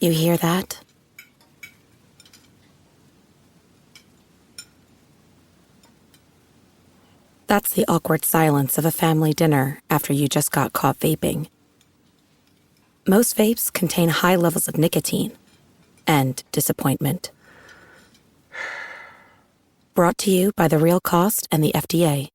You hear that? That's the awkward silence of a family dinner after you just got caught vaping. Most vapes contain high levels of nicotine and disappointment. Brought to you by The Real Cost and the FDA.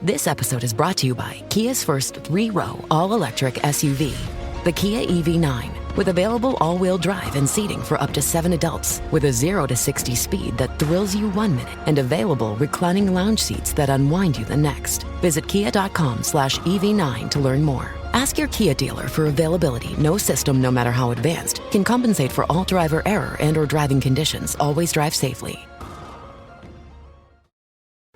This episode is brought to you by Kia's first 3-row all-electric SUV, the Kia EV9, with available all-wheel drive and seating for up to 7 adults, with a 0 to 60 speed that thrills you 1 minute, and available reclining lounge seats that unwind you the next. Visit kia.com/EV9 to learn more. Ask your Kia dealer for availability. No system, no matter how advanced, can compensate for all driver error and or driving conditions. Always drive safely.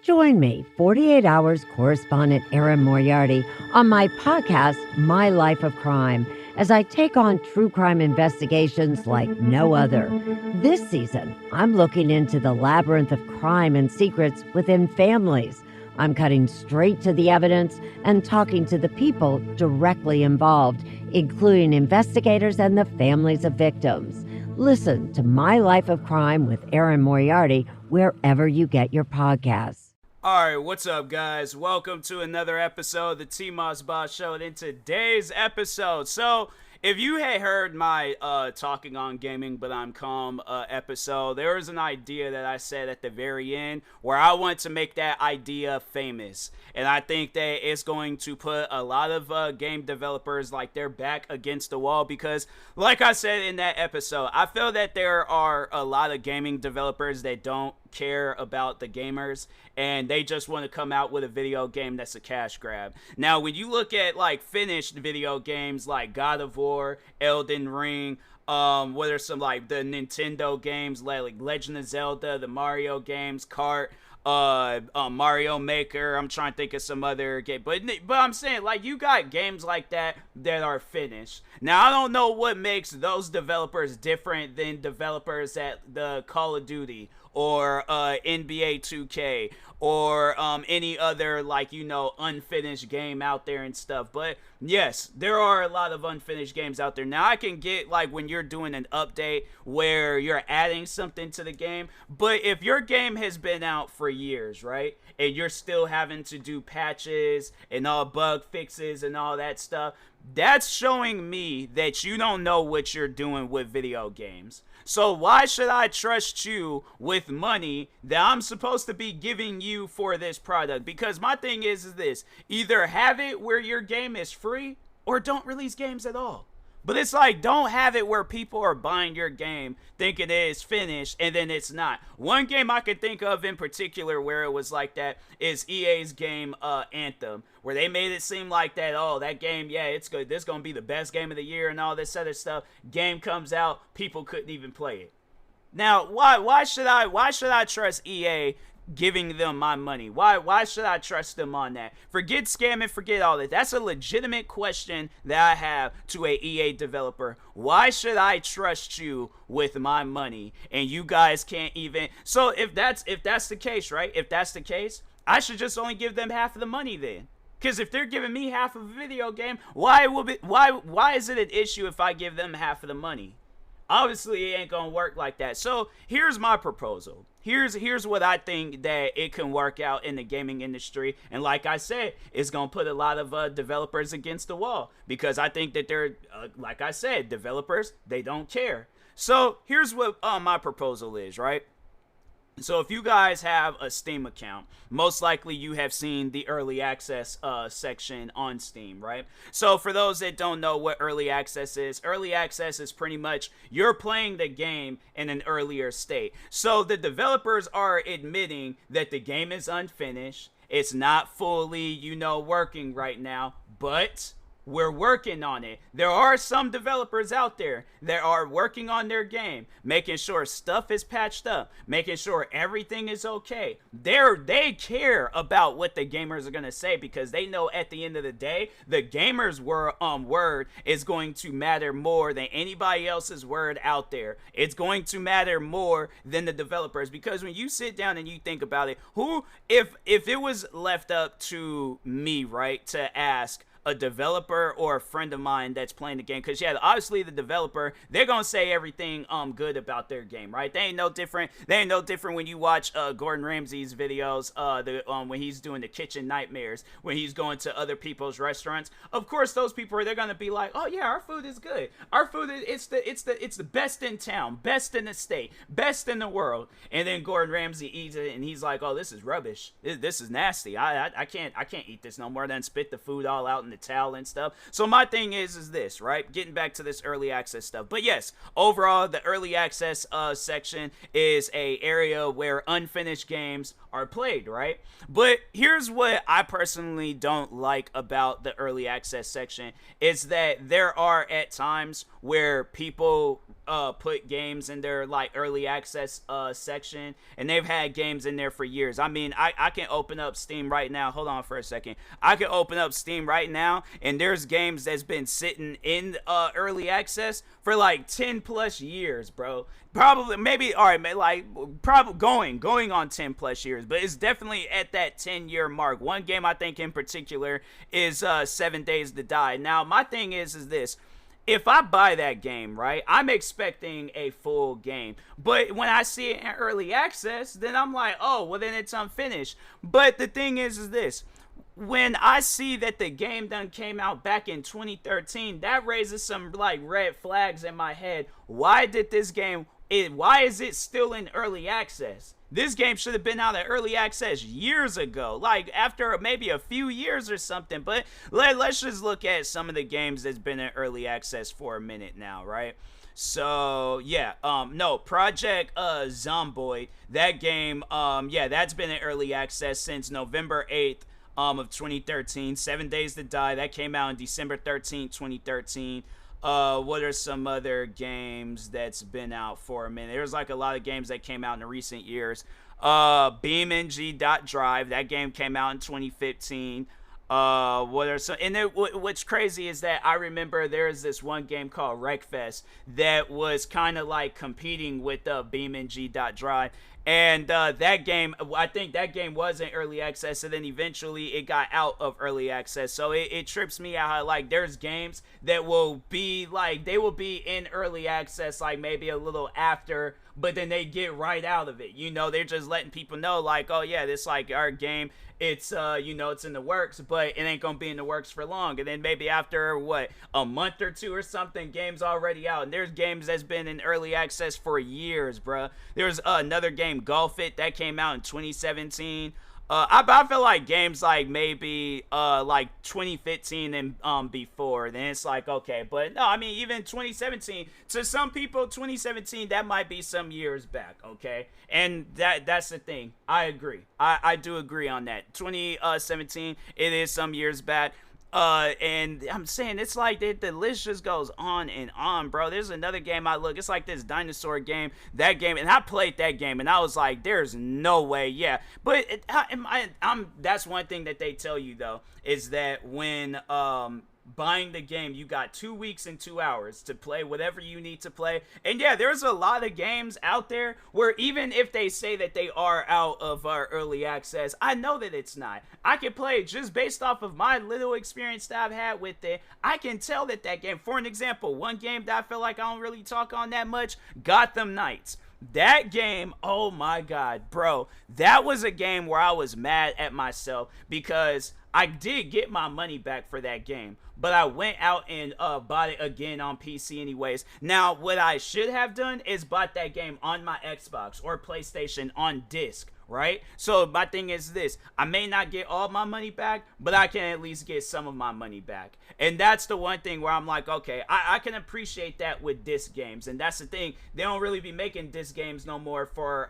Join me, 48 Hours correspondent Erin Moriarty, on my podcast, My Life of Crime, as I take on true crime investigations like no other. This season, I'm looking into the labyrinth of crime and secrets within families. I'm cutting straight to the evidence and talking to the people directly involved, including investigators and the families of victims. Listen to My Life of Crime with Erin Moriarty wherever you get your podcasts. Alright, what's up, guys? Welcome to another episode of the TMossBoss Show. And in today's episode, if you had heard my Talking on Gaming But I'm Calm episode, there was an idea that I said at the very end where I want to make that idea famous. And I think that it's going to put a lot of game developers like their back against the wall because, like I said in that episode, I feel that there are a lot of gaming developers that don't care about the gamers and they just want to come out with a video game that's a cash grab. Now, when you look at like finished video games like God of War, Elden Ring, what are some like the Nintendo games like Legend of Zelda, the Mario games, Kart, Mario Maker, I'm trying to think of some other game, but I'm saying like you got games like that are finished. Now, I don't know what makes those developers different than developers at the Call of Duty or NBA 2K or any other like, you know, unfinished game out there and stuff. But yes, there are a lot of unfinished games out there. Now, I can get like when you're doing an update where you're adding something to the game, but if your game has been out for years, right, and you're still having to do patches and all bug fixes and all that stuff, that's showing me that you don't know what you're doing with video games. So why should I trust you with money that I'm supposed to be giving you for this product? Because my thing is this: either have it where your game is free or don't release games at all. But it's like, don't have it where people are buying your game thinking it is finished and then it's not. One game I could think of in particular where it was like that is EA's game Anthem, where they made it seem like that, oh, that game, yeah, it's good, this is going to be the best game of the year and all this other stuff. Game comes out, people couldn't even play it. Now, why should I trust EA giving them my money? Why should I trust them on that? Forget scamming, forget all that. That's a legitimate question that I have to a EA developer. Why should I trust you with my money and you guys can't even? So if that's the case, right? If that's the case, I should just only give them half of the money then. Because if they're giving me half of a video game, why is it an issue if I give them half of the money? Obviously, it ain't gonna work like that. So here's my proposal. Here's what I think that it can work out in the gaming industry. And like I said, it's gonna put a lot of developers against the wall because I think that they're, like I said, developers, they don't care. So here's what my proposal is, right? So if you guys have a Steam account, most likely you have seen the early access section on Steam, right? So for those that don't know what early access is pretty much you're playing the game in an earlier state. So the developers are admitting that the game is unfinished. It's not fully, you know, working right now, but we're working on it. There are some developers out there that are working on their game, making sure stuff is patched up, making sure everything is okay. They care about what the gamers are going to say because they know at the end of the day, the gamers' word is going to matter more than anybody else's word out there. It's going to matter more than the developers because when you sit down and you think about it, if it was left up to me, right, to ask a developer or a friend of mine that's playing the game, because yeah, obviously the developer, they're gonna say everything good about their game, right? They ain't no different when you watch Gordon Ramsay's videos, when he's doing the kitchen nightmares, when he's going to other people's restaurants. Of course those people, they're gonna be like, oh yeah, our food is good, our food is it's the best in town, best in the state, best in the world. And then Gordon Ramsay eats it and he's like, oh, this is rubbish, this is nasty, I can't eat this no more, then spit the food all out in the towel and stuff. So my thing is this, right? Getting back to this early access stuff. But yes, overall, the early access section is a area where unfinished games are played, right? But here's what I personally don't like about the early access section is that there are at times where people put games in their like early access section, and they've had games in there for years. I mean, I can open up Steam right now. Hold on for a second. I can open up Steam right now, and there's games that's been sitting in early access for like 10 plus years, bro. Probably, maybe, all right, like probably going on 10 plus years, but it's definitely at that 10-year mark. One game I think in particular is 7 Days to Die. Now, my thing is this. If I buy that game, right, I'm expecting a full game. But when I see it in early access, then I'm like, oh, well, then it's unfinished. But the thing is this. When I see that the game done came out back in 2013, that raises some, like, red flags in my head. Why is it still in early access? This game should have been out of early access years ago, like after maybe a few years or something. But let's just look at some of the games that's been in early access for a minute now, right? So yeah, no, Project Zomboid, that game, yeah, that's been in early access since November 8th of 2013. 7 Days to Die, that came out on December 13th, 2013. What are some other games that's been out for a minute? There's like a lot of games that came out in the recent years. BeamNG.Drive, that game came out in 2015. What are some, and then what's crazy is that I remember there's this one game called Wreckfest that was kind of like competing with BeamNG.Drive. And that game, I think that game was in early access, and then eventually it got out of early access. So it trips me out how, like, there's games that will be, like, they will be in early access, like, maybe a little after, but then they get right out of it. You know, they're just letting people know, like, oh, yeah, this, like, our game, it's, you know, it's in the works, but it ain't gonna be in the works for long. And then maybe after, what, a month or two or something, game's already out. And there's games that's been in early access for years, bruh. There's another game, Golf It, that came out in 2017. I feel like games like maybe like 2015 and before, then it's like, okay. But no, I mean, even 2017, to some people, 2017, that might be some years back, okay? And that's the thing. I agree. I do agree on that. 2017, it is some years back. And I'm saying, it's like the list just goes on and on, bro. There's another game it's like this dinosaur game, that game, and I played that game, and I was like, there's no way, yeah. But that's one thing that they tell you, though, is that when, buying the game, you got 2 weeks and 2 hours to play whatever you need to play. And yeah, there's a lot of games out there where even if they say that they are out of our early access, I know that it's not. I can play just based off of my little experience that I've had with it. I can tell that game, for an example, one game that I feel like I don't really talk on that much, Gotham Knights. That game, oh my god, bro, that was a game where I was mad at myself because I did get my money back for that game, but I went out and bought it again on PC anyways. Now, what I should have done is bought that game on my Xbox or PlayStation on disc, right? So my thing is this, I may not get all my money back, but I can at least get some of my money back. And that's the one thing where I'm like, okay, I can appreciate that with disc games. And that's the thing, they don't really be making disc games no more for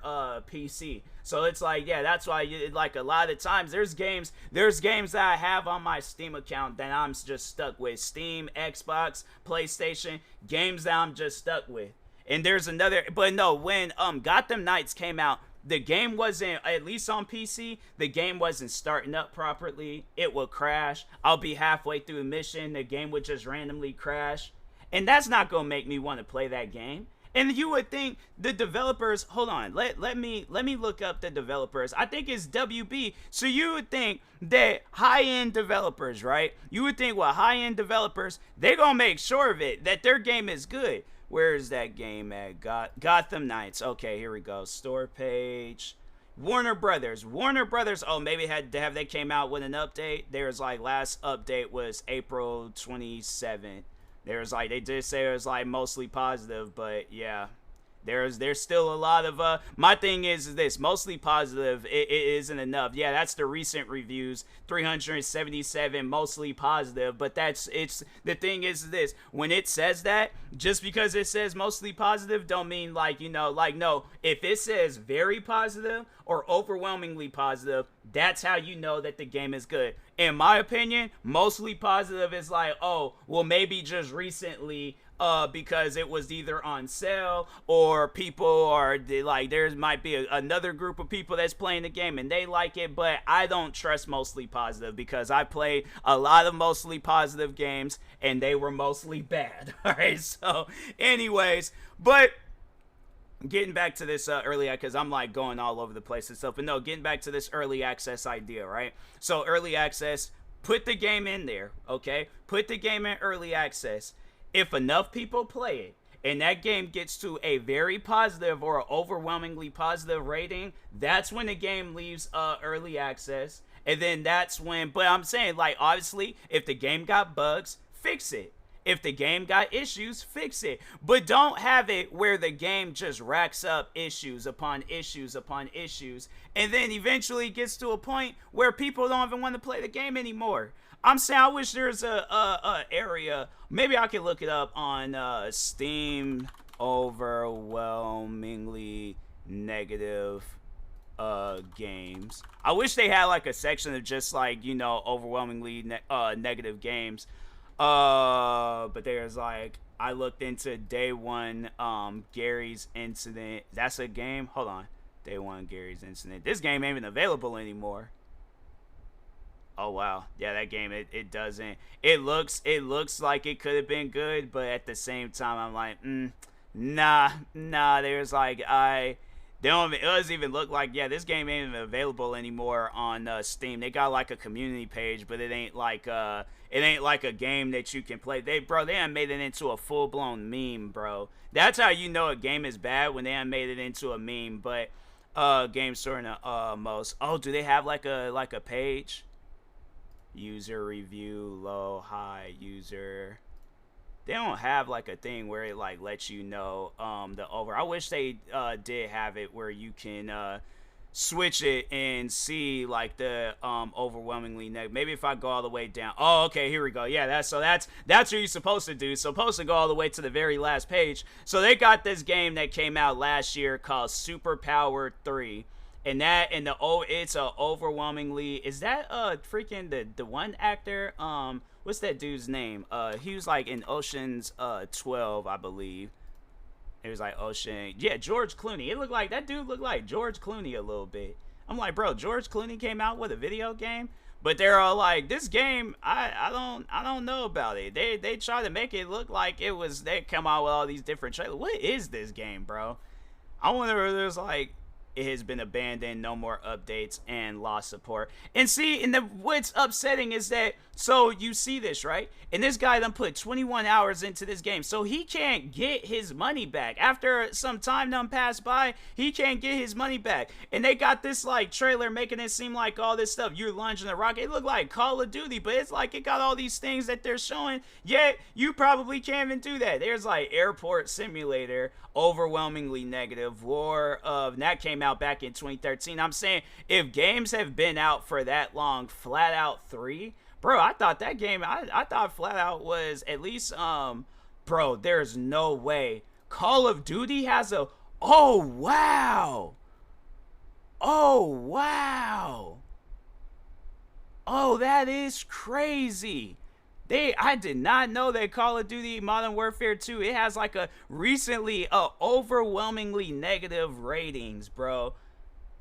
PC. So it's like, yeah, that's why, like, a lot of times there's games that I have on my Steam account that I'm just stuck with. Steam, Xbox, PlayStation, games that I'm just stuck with. And there's another, but no, when Gotham Knights came out, the game wasn't, at least on PC, the game wasn't starting up properly. It would crash. I'll be halfway through a mission, the game would just randomly crash. And that's not going to make me want to play that game. And you would think the developers, hold on, let me look up the developers. I think it's WB. So you would think that high-end developers, right? You would think, well, high-end developers, they're going to make sure of it, that their game is good. Where is that game at? Gotham Knights. Okay, here we go. Store page. Warner Brothers. Oh, maybe have they came out with an update? There's like last update was April 27th. There's like, they did say it was like mostly positive, but yeah, there's still a lot of my thing is this, mostly positive, it isn't enough. Yeah, that's the recent reviews, 377 mostly positive, but it's the thing is this, when it says that, just because it says mostly positive don't mean like, you know, like, no, if it says very positive or overwhelmingly positive, that's how you know that the game is good. In my opinion, mostly positive is like, oh, well, maybe just recently, because it was either on sale or people are like, there might be another group of people that's playing the game and they like it. But I don't trust mostly positive, because I played a lot of mostly positive games and they were mostly bad. All right. So anyways, but getting back to this early, because I'm like going all over the place and stuff, but no, getting back to this early access idea, right? So early access, put the game in there, okay? Put the game in early access. If enough people play it and that game gets to a very positive or overwhelmingly positive rating, that's when the game leaves early access. And then that's when, but I'm saying, like, obviously, if the game got bugs, fix it. If the game got issues, fix it. But don't have it where the game just racks up issues upon issues upon issues, and then eventually gets to a point where people don't even want to play the game anymore. I'm saying, I wish there's a area, maybe I can look it up on Steam, overwhelmingly negative games. I wish they had like a section of just like, you know, overwhelmingly negative games. But there's like, I looked into Day One, Gary's Incident. That's a game. Hold on, Day One, Gary's Incident. This game ain't even available anymore. Oh wow, yeah, that game, it doesn't. It looks like it could have been good, but at the same time, I'm like, nah. There's like, it doesn't even look like, yeah, this game ain't even available anymore on Steam. They got like a community page, but it ain't like a game that you can play. They done made it into a full blown meme, bro. That's how you know a game is bad, when they done made it into a meme. But game store and most. Oh, do they have like a page? User review, low, high, user. They don't have like a thing where it like lets you know the over. I wish they did have it where you can switch it and see like the overwhelmingly negative. Maybe if I go all the way down. Oh, okay, here we go. Yeah, that's what you're supposed to do. Supposed to go all the way to the very last page. So they got this game that came out last year called Superpower 3. And it's a overwhelmingly, is that freaking the one actor, what's that dude's name? He was like in Ocean's 12, I believe. It was like Ocean, yeah, George Clooney. It looked like, that dude looked like George Clooney a little bit. I'm like, bro, George Clooney came out with a video game, but they're all like, this game, I don't know about it. They try to make it look like it was, they come out with all these different trailers. What is this game, bro? I wonder if there's like, it has been abandoned, no more updates, and lost support. And see, what's upsetting is that, so you see this, right? And this guy done put 21 hours into this game, so he can't get his money back. After some time done passed by, he can't get his money back. And they got this like trailer making it seem like all this stuff, you're launching a rocket. It looked like Call of Duty, but it's like it got all these things that they're showing, yet you probably can't even do that. There's like Airport Simulator, overwhelmingly negative, War of, that came out back in 2013. I'm saying, if games have been out for that long, Flat Out 3, bro, I thought that game, I thought Flat Out was at least, bro, there's no way. Call of Duty has a, oh wow, oh, that is crazy. I did not know that Call of Duty Modern Warfare 2, it has like a recently overwhelmingly negative ratings, bro.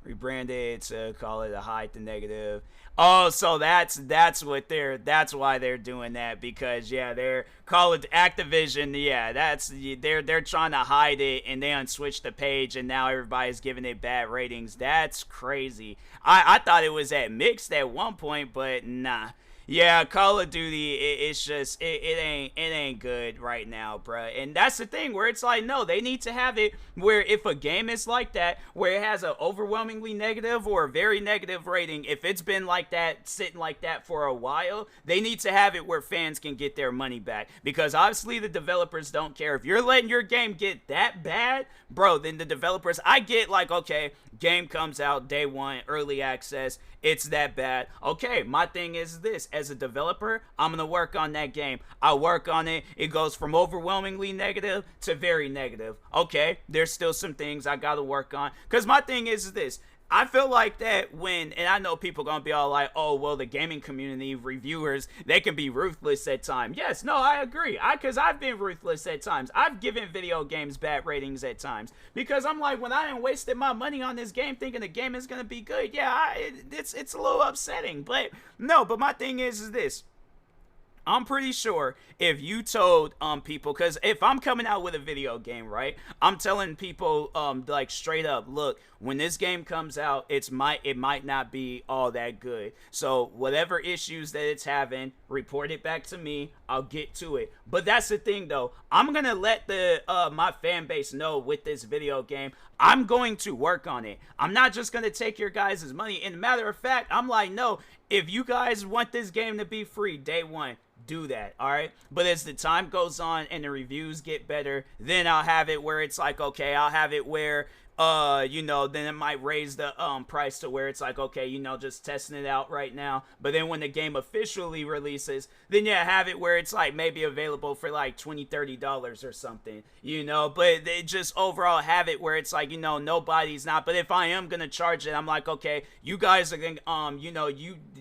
rebranded to call it a hide the negative. Oh, so that's why they're doing that, because they're call it Activision. Yeah, they're trying to hide it, and they unswitched the page, and now everybody's giving it bad ratings. That's crazy. I thought it was at mixed at one point, but nah. Yeah, Call of Duty, it's just it ain't good right now, bruh. And that's the thing where it's like, no, they need to have it where if a game is like that, where it has an overwhelmingly negative or a very negative rating, if it's been like that, sitting like that for a while, they need to have it where fans can get their money back. Because obviously the developers don't care. If you're letting your game get that bad, bro, then the developers, I get like, okay, game comes out day one, early access, it's that bad. Okay, my thing is this, as a developer, I'm gonna work on that game. I work on it, it goes from overwhelmingly negative to very negative. Okay, there's still some things I gotta work on, because my thing is this, I feel like that when, and I know people gonna be all like, oh, well, the gaming community, reviewers, they can be ruthless at times. Yes, no, I agree. Because I've been ruthless at times. I've given video games bad ratings at times. Because I'm like, when I ain't wasted my money on this game thinking the game is gonna be good, it's a little upsetting. But no, but my thing is this. I'm pretty sure if you told people, because if I'm coming out with a video game, right, I'm telling people like straight up, look, when this game comes out, it might not be all that good. So whatever issues that it's having, report it back to me. I'll get to it. But that's the thing, though. I'm gonna let my fan base know with this video game, I'm going to work on it. I'm not just gonna take your guys' money. And matter of fact, I'm like, no, if you guys want this game to be free day one, do that, all right? But as the time goes on and the reviews get better, then I'll have it where it's like, okay, I'll have it where then it might raise the price to where it's like, okay, just testing it out right now. But then when the game officially releases, then have it where it's like maybe available for like $20-$30 or something, but they just overall have it where it's like, nobody's not. But if I am gonna charge it, I'm like, okay, you guys are gonna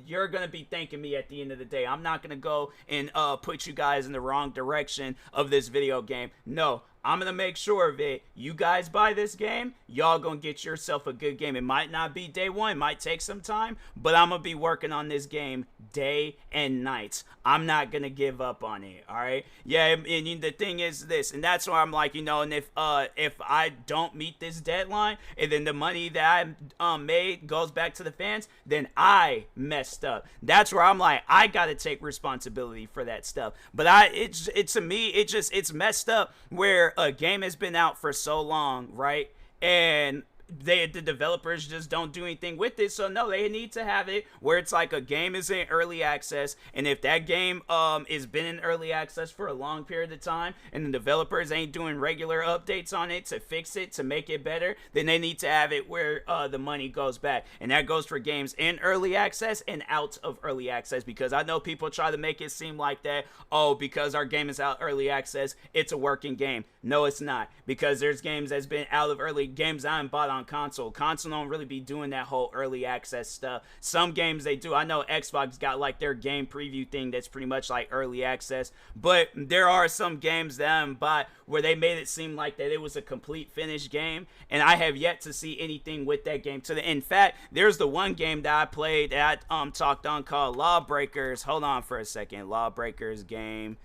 you're gonna be thanking me at the end of the day. I'm not gonna go and put you guys in the wrong direction of this video game. No, I'm going to make sure of it. You guys buy this game, y'all going to get yourself a good game. It might not be day one. It might take some time, but I'm going to be working on this game day and night. I'm not going to give up on it, all right? Yeah, and the thing is this, and that's why I'm like, and if I don't meet this deadline, and then the money that I made goes back to the fans, then I messed up. That's where I'm like, I got to take responsibility for that stuff. But to me, it's messed up where a game has been out for so long, right? And the developers just don't do anything with it. So no, they need to have it where it's like a game is in early access, and if that game is been in early access for a long period of time and the developers ain't doing regular updates on it to fix it, to make it better, then they need to have it where the money goes back. And that goes for games in early access and out of early access, because I know people try to make it seem like that, oh, because our game is out early access, it's a working game. No, it's not, because there's games that's been out of early games I haven't bought on console don't really be doing that whole early access stuff. Some games they do. I know Xbox got like their game preview thing that's pretty much like early access, but there are some games that I haven't bought where they made it seem like that it was a complete finished game, and I have yet to see anything with that game. In fact, there's the one game that I played that I talked on called Lawbreakers. Hold on for a second. Lawbreakers game.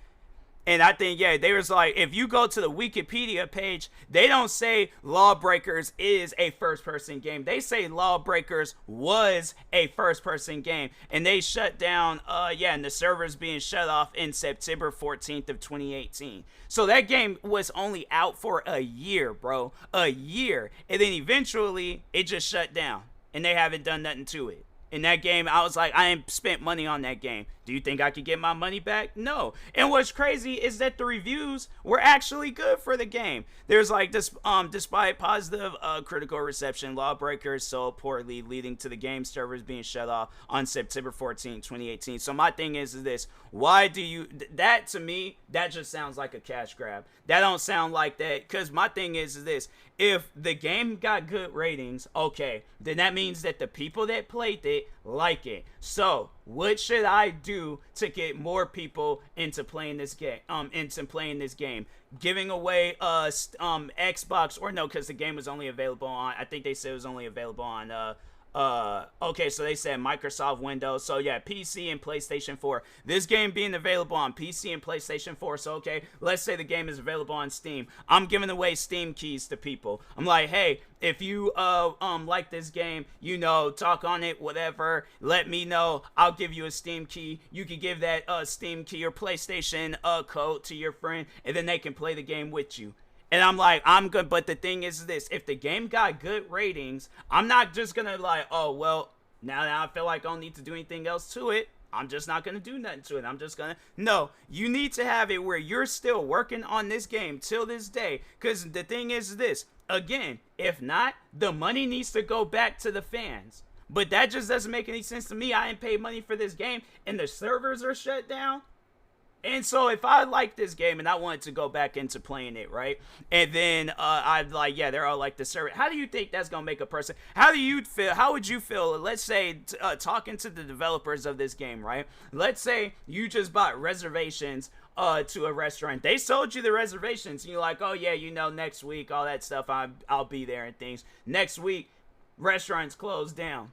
And I think, they was like, if you go to the Wikipedia page, they don't say Lawbreakers is a first-person game. They say Lawbreakers was a first-person game. And they shut down, and the servers being shut off in September 14th of 2018. So that game was only out for a year, bro. A year. And then eventually, it just shut down. And they haven't done nothing to it. In that game, I was like, I ain't spent money on that game. Do you think I could get my money back? No. And what's crazy is that the reviews were actually good for the game. There's like this, despite positive critical reception, Lawbreakers sold poorly, leading to the game servers being shut off on September 14, 2018. So my thing is this: why do you? That to me, that just sounds like a cash grab. That don't sound like that. Because my thing is this: if the game got good ratings, okay, then that means that the people that played it like it. So what should I do to get more people into playing this game? Giving away Xbox, or no, because the game was only available on, I think they said it was only available on okay, so they said Microsoft Windows. So yeah, PC and PlayStation 4. This game being available on PC and PlayStation 4. So okay, let's say the game is available on Steam. I'm giving away Steam keys to people. I'm like, hey, if you like this game, talk on it, whatever, let me know. I'll give you a Steam key. You can give that Steam key or PlayStation code to your friend, and then they can play the game with you. And I'm like, I'm good. But the thing is this, if the game got good ratings, I'm not just going to like, oh, well, now I feel like I don't need to do anything else to it. I'm just not going to do nothing to it. I'm just going to, no, you need to have it where you're still working on this game till this day. Because the thing is this, again, if not, the money needs to go back to the fans. But that just doesn't make any sense to me. I ain't paid money for this game and the servers are shut down. And so if I like this game and I wanted to go back into playing it, right? And then I'd like, yeah, they're all like the server. How do you think that's going to make a person? How do you feel? How would you feel? Let's say talking to the developers of this game, right? Let's say you just bought reservations to a restaurant. They sold you the reservations. And you're like, oh, yeah, next week, all that stuff, I'll be there and things. Next week, restaurants closed down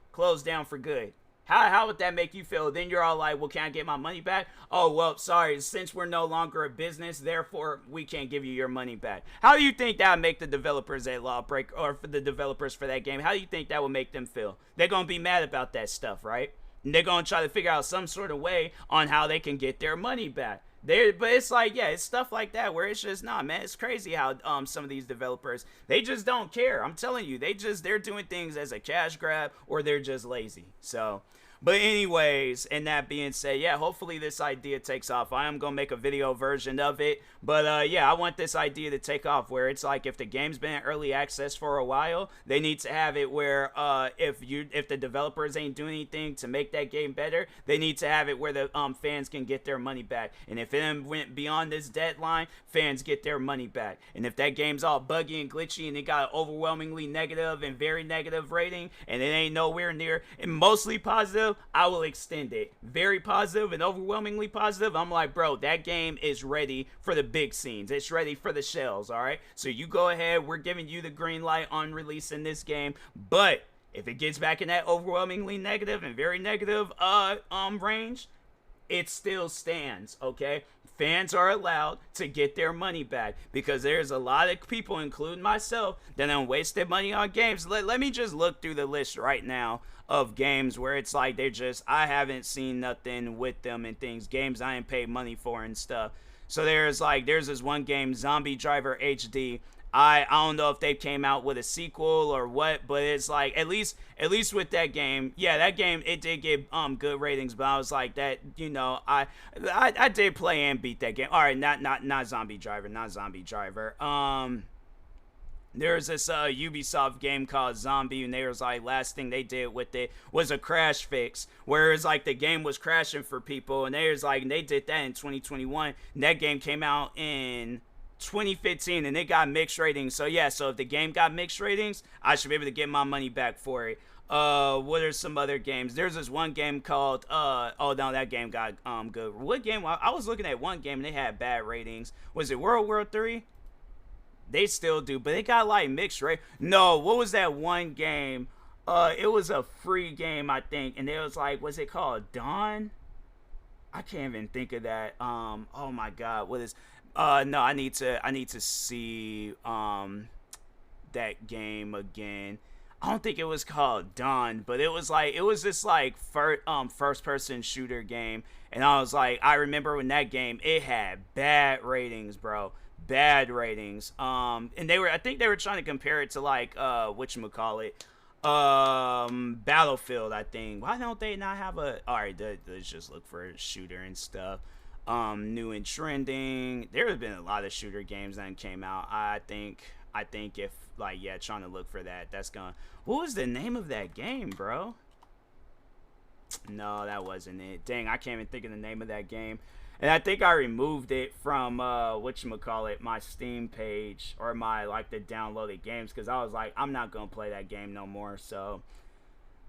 for good. How would that make you feel? Then you're all like, well, can I get my money back? Oh, well, sorry, since we're no longer a business, therefore, we can't give you your money back. How do you think that would make the developers at Lawbreak, or for the developers for that game, how do you think that would make them feel? They're going to be mad about that stuff, right? And they're going to try to figure out some sort of way on how they can get their money back. But it's like, yeah, it's stuff like that where it's just, nah, man, it's crazy how some of these developers, they just don't care. I'm telling you, they're doing things as a cash grab, or they're just lazy. So, but anyways, and that being said, yeah, hopefully this idea takes off. I am going to make a video version of it. But yeah, I want this idea to take off where it's like if the game's been in early access for a while, they need to have it where if the developers ain't doing anything to make that game better, they need to have it where the fans can get their money back. And if it went beyond this deadline, fans get their money back. And if that game's all buggy and glitchy and it got an overwhelmingly negative and very negative rating and it ain't nowhere near and mostly positive, I will extend it. Very positive and overwhelmingly positive, I'm like, bro, that game is ready for the big scenes. It's ready for the shells, all right? So you go ahead. We're giving you the green light on releasing this game. But if it gets back in that overwhelmingly negative and very negative range, it still stands, okay? Fans are allowed to get their money back because there's a lot of people, including myself, that don't waste their money on games. Let me just look through the list right now of games where it's like I haven't seen nothing with them and things, games I ain't paid money for and stuff. So there's this one game, Zombie Driver HD. I don't know if they came out with a sequel or what, but it's like at least with that game, yeah, that game it did get good ratings, but I was like that, I did play and beat that game. All right, not Zombie Driver, not Zombie Driver. There's this Ubisoft game called Zombie, and they was like, last thing they did with it was a crash fix, where it's like the game was crashing for people, and they was like, and they did that in 2021, and that game came out in 2015, and it got mixed ratings. So yeah, so if the game got mixed ratings, I should be able to get my money back for it. What are some other games? There's this one game called oh no, that game got good. What game? I was looking at one game and they had bad ratings. Was it World War 3? They still do, but they got like mixed rate. No, what was that one game? It was a free game, I think, and it was like, was it called Dawn? I can't even think of that. Oh my God, what is? No, I need to see that game again. I don't think it was called Dawn, but it was this like first person shooter game, and I was like, I remember when that game, it had bad ratings, bro. Bad ratings. And I think they were trying to compare it to like whatchamacallit, Battlefield, I think. Why don't they not have a, alright, let's just look for a shooter and stuff. New and trending. There have been a lot of shooter games that came out. I think if like, yeah, trying to look for that, that's gonna, what was the name of that game, bro? No, that wasn't it. Dang, I can't even think of the name of that game. And I think I removed it from my Steam page, or my like the downloaded games, because I was like, I'm not gonna play that game no more. So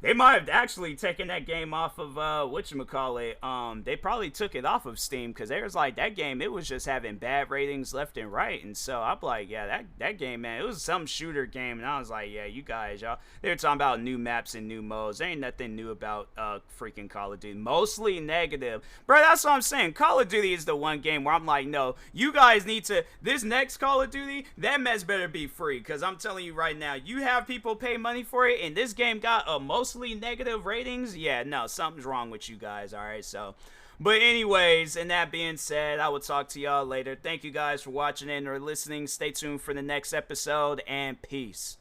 They might have actually taken that game off of whatchamacallit. They probably took it off of Steam because they was like that game. It was just having bad ratings left and right, and so I'm like, yeah, that game, man, it was some shooter game, and I was like, yeah, you guys, y'all. They were talking about new maps and new modes. There ain't nothing new about freaking Call of Duty. Mostly negative, bro. That's what I'm saying. Call of Duty is the one game where I'm like, no, you guys need to. This next Call of Duty, that mess better be free, because I'm telling you right now, you have people pay money for it, and this game got a mostly negative ratings. Yeah, no, something's wrong with you guys. All right, so but anyways, and that being said, I will talk to y'all later. Thank you guys for watching and or listening. Stay tuned for the next episode, and peace.